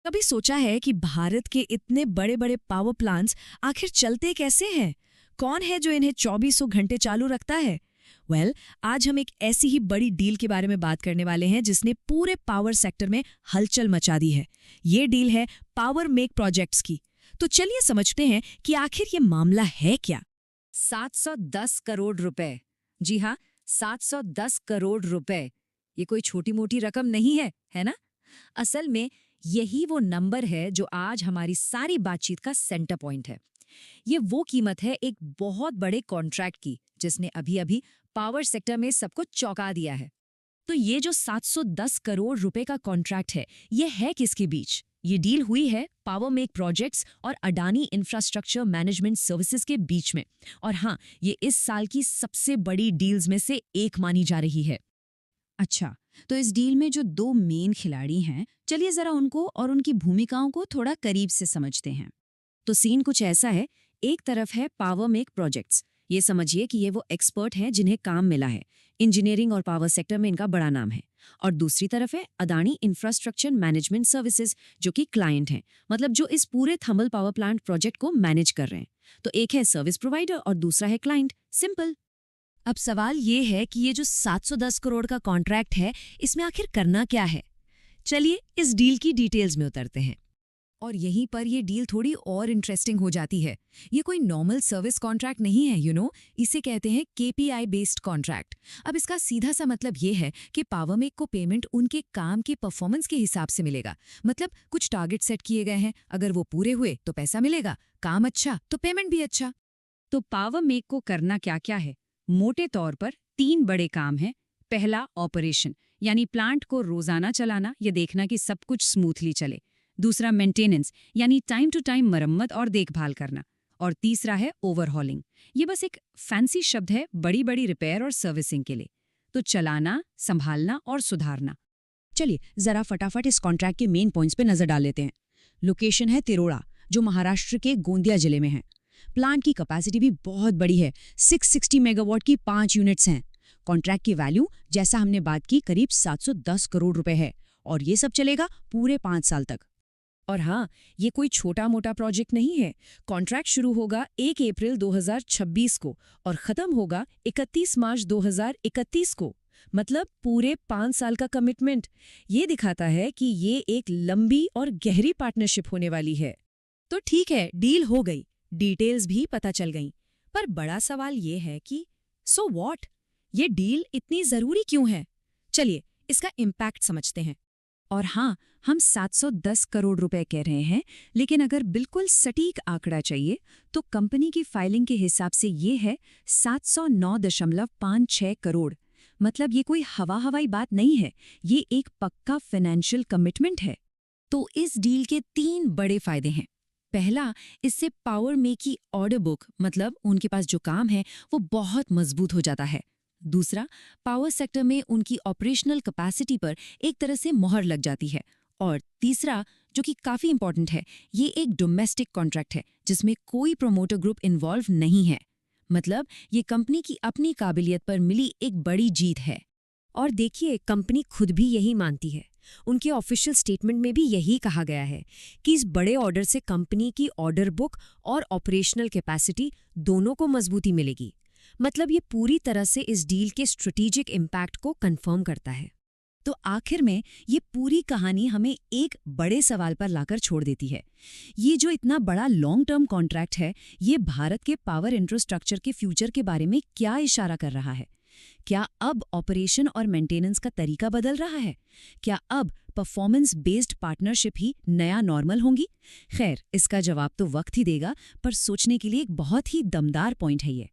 कभी सोचा है कि भारत के इतने बड़े बड़े पावर प्लांट्स आखिर चलते कैसे हैं? कौन है जो इन्हें चौबीसों घंटे चालू रखता है? आज हम एक ऐसी ही बड़ी डील के बारे में बात करने वाले हैं जिसने पूरे पावर सेक्टर में हलचल मचा दी है। ये डील है पावर मेक प्रोजेक्ट्स की। तो चलिए समझते हैं कि आखिर ये मामला है क्या। 710 करोड़ रुपए। जी हाँ, 710 करोड़ रुपए। ये कोई छोटी मोटी रकम नहीं है ना? असल में यही वो नंबर है जो आज हमारी सारी बातचीत का सेंटर पॉइंट है। ये वो कीमत है एक बहुत बड़े कॉन्ट्रैक्ट की, जिसने अभी अभी पावर सेक्टर में सबको चौंका दिया है। तो ये जो 710 करोड़ रुपए का कॉन्ट्रैक्ट है, ये है किसके बीच? ये डील हुई है पावर मेक प्रोजेक्ट्स और अडानी इंफ्रास्ट्रक्चर मैनेजमेंट सर्विसेज के बीच में। और हाँ, ये इस साल की सबसे बड़ी डील्स में से एक मानी जा रही है। अच्छा, तो इस डील में जो दो मेन खिलाड़ी हैं, चलिए जरा उनको और उनकी भूमिकाओं को थोड़ा करीब से समझते हैं। तो सीन कुछ ऐसा है। एक तरफ है पावर मेक प्रोजेक्ट्स। ये समझिए कि ये वो एक्सपर्ट हैं जिन्हें काम मिला है। इंजीनियरिंग और पावर सेक्टर में इनका बड़ा नाम है। और दूसरी तरफ है अडानी इंफ्रास्ट्रक्चर मैनेजमेंट सर्विसेज, जो कि क्लाइंट हैं, मतलब जो इस पूरे थर्मल पावर प्लांट प्रोजेक्ट को मैनेज कर रहे हैं। तो एक है सर्विस प्रोवाइडर और दूसरा है क्लाइंट। सिंपल। अब सवाल ये है कि ये जो 710 करोड़ का कॉन्ट्रैक्ट है, इसमें आखिर करना क्या है? चलिए इस डील की डिटेल्स में उतरते हैं। और यहीं पर ये डील थोड़ी और इंटरेस्टिंग हो जाती है। ये कोई नॉर्मल सर्विस कॉन्ट्रैक्ट नहीं है, इसे कहते हैं केपीआई बेस्ड कॉन्ट्रैक्ट। अब इसका सीधा सा मतलब ये है कि पावर मेक को पेमेंट उनके काम के परफॉर्मेंस के हिसाब से मिलेगा। मतलब कुछ टारगेट सेट किए गए हैं, अगर वो पूरे हुए तो पैसा मिलेगा, काम अच्छा तो पेमेंट भी अच्छा। तो पावर मेक को करना क्या क्या है? मोटे तौर पर 3 बड़े काम हैं। पहला, ऑपरेशन, यानी प्लांट को रोजाना चलाना, ये देखना कि सब कुछ स्मूथली चले। दूसरा, मेंटेनेंस, यानी टाइम टू टाइम मरम्मत और देखभाल करना। और तीसरा है ओवरहॉलिंग। ये बस एक फैंसी शब्द है बड़ी बड़ी रिपेयर और सर्विसिंग के लिए। तो चलाना, संभालना और सुधारना। चलिए जरा फटाफट इस कॉन्ट्रैक्ट के मेन पॉइंट्स पे नजर डाल लेते हैं। लोकेशन है तिरोड़ा, जो महाराष्ट्र के गोंदिया जिले में है। प्लांट की कैपेसिटी भी बहुत बड़ी है, 660 मेगावाट की 5 यूनिट्स हैं। कॉन्ट्रैक्ट की वैल्यू, जैसा हमने बात की, करीब 710 करोड़ रुपए है। और ये सब चलेगा पूरे 5 साल तक। और हाँ, ये कोई छोटा मोटा प्रोजेक्ट नहीं है। कॉन्ट्रैक्ट शुरू होगा 1 अप्रैल 2026 को और खत्म होगा 31 मार्च 2031 को। मतलब पूरे 5 साल का कमिटमेंट। ये दिखाता है कि ये एक लंबी और गहरी पार्टनरशिप होने वाली है। तो ठीक है, डील हो गई, डिटेल्स भी पता चल गईं। पर बड़ा सवाल ये है कि सो व्हाट? ये डील इतनी जरूरी क्यों है? चलिए इसका इम्पैक्ट समझते हैं। और हाँ, हम 710 करोड़ रुपए कह रहे हैं, लेकिन अगर बिल्कुल सटीक आंकड़ा चाहिए तो कंपनी की फाइलिंग के हिसाब से ये है 709.56 करोड़। मतलब ये कोई हवाई बात नहीं है, ये एक पक्का फाइनेंशियल कमिटमेंट है। तो इस डील के 3 बड़े फायदे हैं। पहला, इससे पावर मेक की ऑर्डर बुक, मतलब उनके पास जो काम है, वो बहुत मजबूत हो जाता है। दूसरा, पावर सेक्टर में उनकी ऑपरेशनल कैपेसिटी पर एक तरह से मोहर लग जाती है। और तीसरा, जो कि काफी इंपॉर्टेंट है, ये एक डोमेस्टिक कॉन्ट्रैक्ट है जिसमें कोई प्रोमोटर ग्रुप इन्वॉल्व नहीं है। मतलब ये कंपनी की अपनी काबिलियत पर मिली एक बड़ी जीत है। और देखिए, कंपनी खुद भी यही मानती है। उनके ऑफिशियल स्टेटमेंट में भी यही कहा गया है कि इस बड़े ऑर्डर से कंपनी की ऑर्डर बुक और ऑपरेशनल कैपेसिटी दोनों को मजबूती मिलेगी। मतलब ये पूरी तरह से इस डील के स्ट्रेटेजिक इम्पैक्ट को कंफर्म करता है। तो आखिर में ये पूरी कहानी हमें एक बड़े सवाल पर लाकर छोड़ देती है। ये जो इतना बड़ा लॉन्ग टर्म कॉन्ट्रैक्ट है, ये भारत के पावर इंफ्रास्ट्रक्चर के फ्यूचर के बारे में क्या इशारा कर रहा है? क्या अब ऑपरेशन और मेंटेनेंस का तरीका बदल रहा है? क्या अब परफॉर्मेंस बेस्ड पार्टनरशिप ही नया नॉर्मल होंगी? खैर, इसका जवाब तो वक्त ही देगा, पर सोचने के लिए एक बहुत ही दमदार पॉइंट है ये।